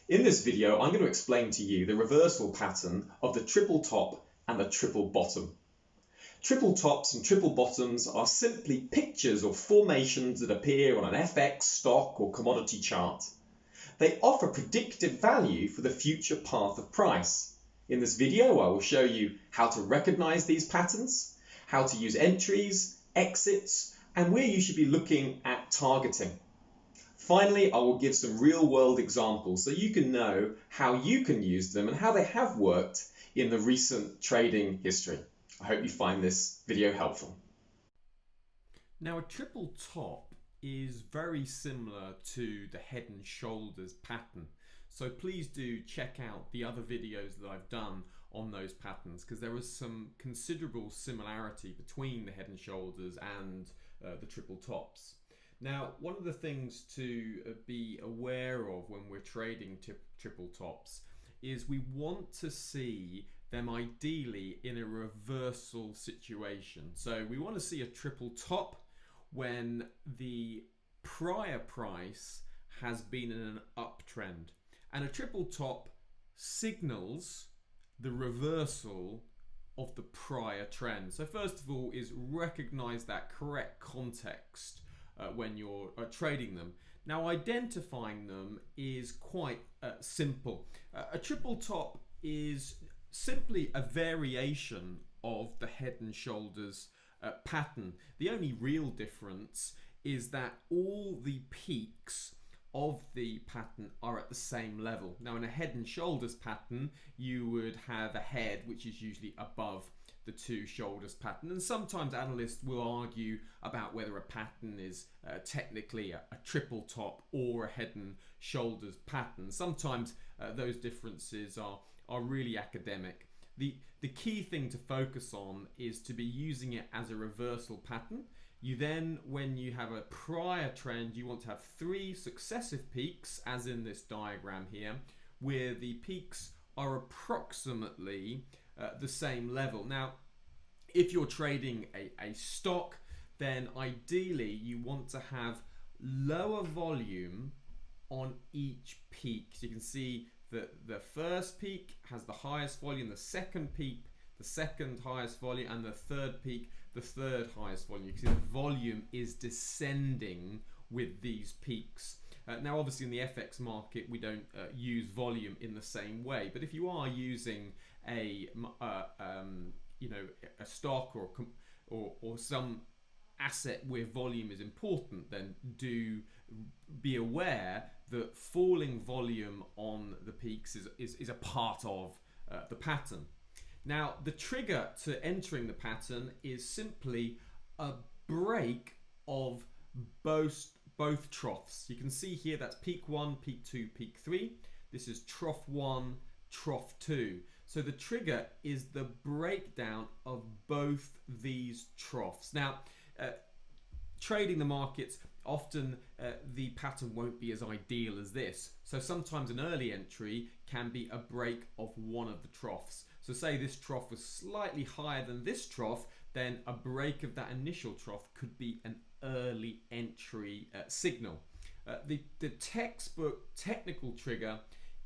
In this video, I'm going to explain to you the reversal pattern of the triple top and the triple bottom. Triple tops and triple bottoms are simply pictures or formations that appear on an FX, stock or commodity chart. They offer predictive value for the future path of price. In this video, I will show you how to recognize these patterns, how to use entries, exits, and where you should be looking at targeting. Finally, I will give some real-world examples so you can know how you can use them and how they have worked in the recent trading history. I hope you find this video helpful. Now, a triple top is very similar to the head and shoulders pattern. So please do check out the other videos that I've done on those patterns, because there is some considerable similarity between the head and shoulders and the triple tops. Now, one of the things to be aware of when we're trading triple tops is we want to see them ideally in a reversal situation. So we want to see a triple top when the prior price has been in an uptrend. And a triple top signals the reversal of the prior trend. So first of all is recognize that correct context when you're trading them. Now, identifying them is quite simple. A triple top is simply a variation of the head and shoulders pattern. The only real difference is that all the peaks of the pattern are at the same level. Now, in a head and shoulders pattern, you would have a head which is usually above the two shoulders pattern, and sometimes analysts will argue about whether a pattern is technically a triple top or a head and shoulders pattern. Sometimes those differences are really academic. The key thing to focus on is to be using it as a reversal pattern. You then, when you have a prior trend, you want to have three successive peaks, as in this diagram here, where the peaks are approximately the same level. Now, if you're trading a stock, then ideally you want to have lower volume on each peak. So you can see that the first peak has the highest volume, the second peak, the second highest volume, and the third peak, the third highest volume. You can see the volume is descending with these peaks. Now, obviously in the FX market, we don't use volume in the same way, but if you are using a stock or some asset where volume is important, then do be aware that falling volume on the peaks is a part of the pattern. Now, the trigger to entering the pattern is simply a break of both troughs. You can see here that's peak 1, peak 2, peak 3. This is trough 1, trough 2. So the trigger is the breakdown of both these troughs. Now, trading the markets, often the pattern won't be as ideal as this. So sometimes an early entry can be a break of one of the troughs. So say this trough was slightly higher than this trough, then a break of that initial trough could be an early entry signal. The textbook technical trigger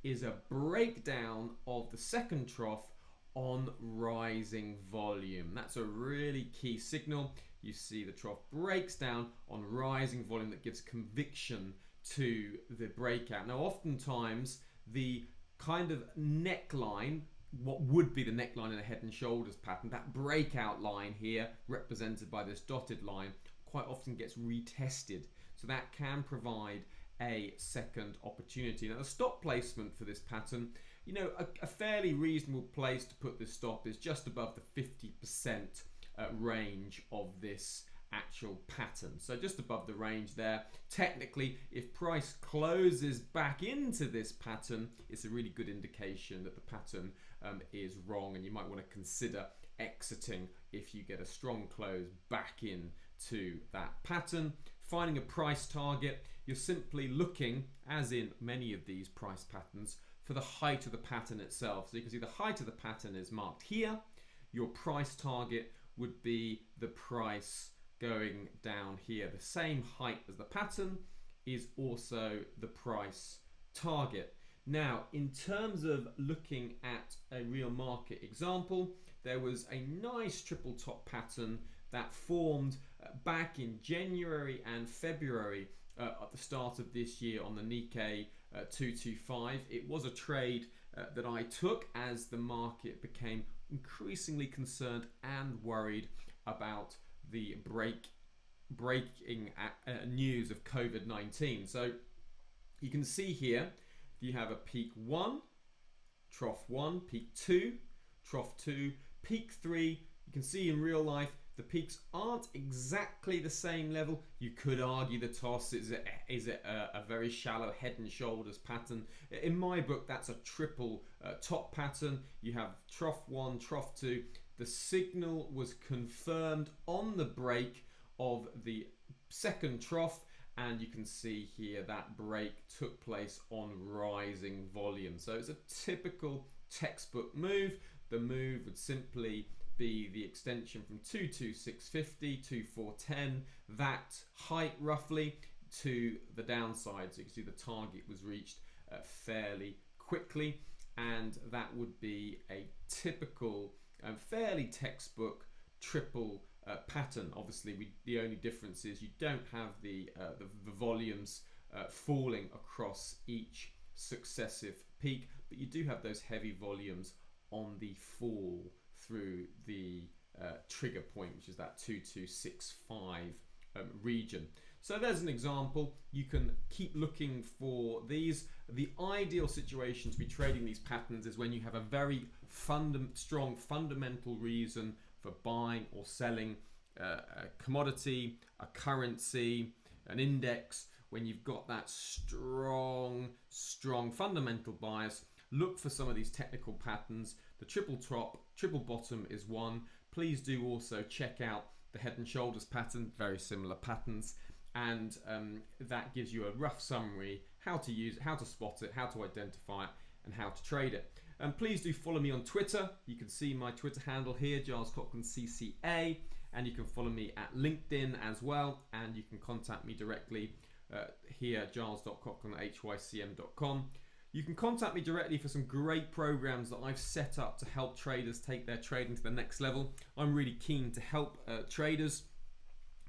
is a breakdown of the second trough on rising volume. That's a really key signal. You see the trough breaks down on rising volume. That gives conviction to the breakout. Now, oftentimes the kind of neckline, what would be the neckline in a head and shoulders pattern, that breakout line here represented by this dotted line, quite often gets retested. So that can provide a second opportunity. Now, the stop placement for this pattern, a fairly reasonable place to put this stop is just above the 50% range of this actual pattern. So just above the range there. Technically, if price closes back into this pattern, it's a really good indication that the pattern is wrong, and you might want to consider exiting if you get a strong close back into that pattern. Finding a price target, you're simply looking, as in many of these price patterns, for the height of the pattern itself. So you can see the height of the pattern is marked here. Your price target would be the price going down here. The same height as the pattern is also the price target. Now, in terms of looking at a real market example, there was a nice triple top pattern that formed back in January and February at the start of this year on the Nikkei 225. It was a trade that I took as the market became increasingly concerned and worried about the breaking news of COVID-19. So you can see here you have a peak 1, trough 1, peak 2, trough 2, peak 3. You can see in real life the peaks aren't exactly the same level. You could argue the toss is it a very shallow head and shoulders pattern. In my book, that's a triple top pattern. You have trough 1, trough 2. The signal was confirmed on the break of the second trough, and you can see here that break took place on rising volume. So it's a typical textbook move. The move would simply be the extension from 22650 to 410, that height roughly, to the downside. So you can see the target was reached fairly quickly, and that would be a typical, fairly textbook triple pattern. Obviously, the only difference is you don't have the volumes falling across each successive peak, but you do have those heavy volumes on the fall through the trigger point, which is that 2265 region. So there's an example. You can keep looking for these. The ideal situation to be trading these patterns is when you have a very strong fundamental reason for buying or selling a commodity, a currency, an index. When you've got that strong fundamental bias, look for some of these technical patterns. The triple top, triple bottom is one. Please do also check out the head and shoulders pattern, very similar patterns, and that gives you a rough summary, how to use it, how to spot it, how to identify it, and how to trade it. And please do follow me on Twitter. You can see my Twitter handle here, Giles Coghlan CCA, and you can follow me at LinkedIn as well, and you can contact me directly here, giles.coghlan@hycm.com. You can contact me directly for some great programs that I've set up to help traders take their trading to the next level. I'm really keen to help traders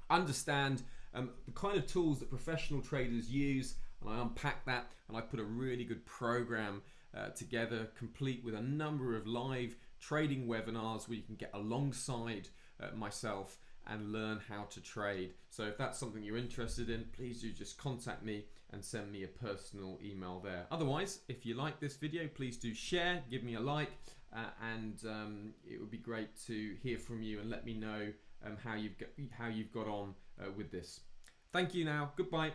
understand the kind of tools that professional traders use, and I unpack that, and I put a really good program together, complete with a number of live trading webinars where you can get alongside myself and learn how to trade. So if that's something you're interested in, please do just contact me and send me a personal email there. Otherwise, if you like this video, please do share, give me a like, and it would be great to hear from you and let me know how you've got on with this. Thank you now. Goodbye.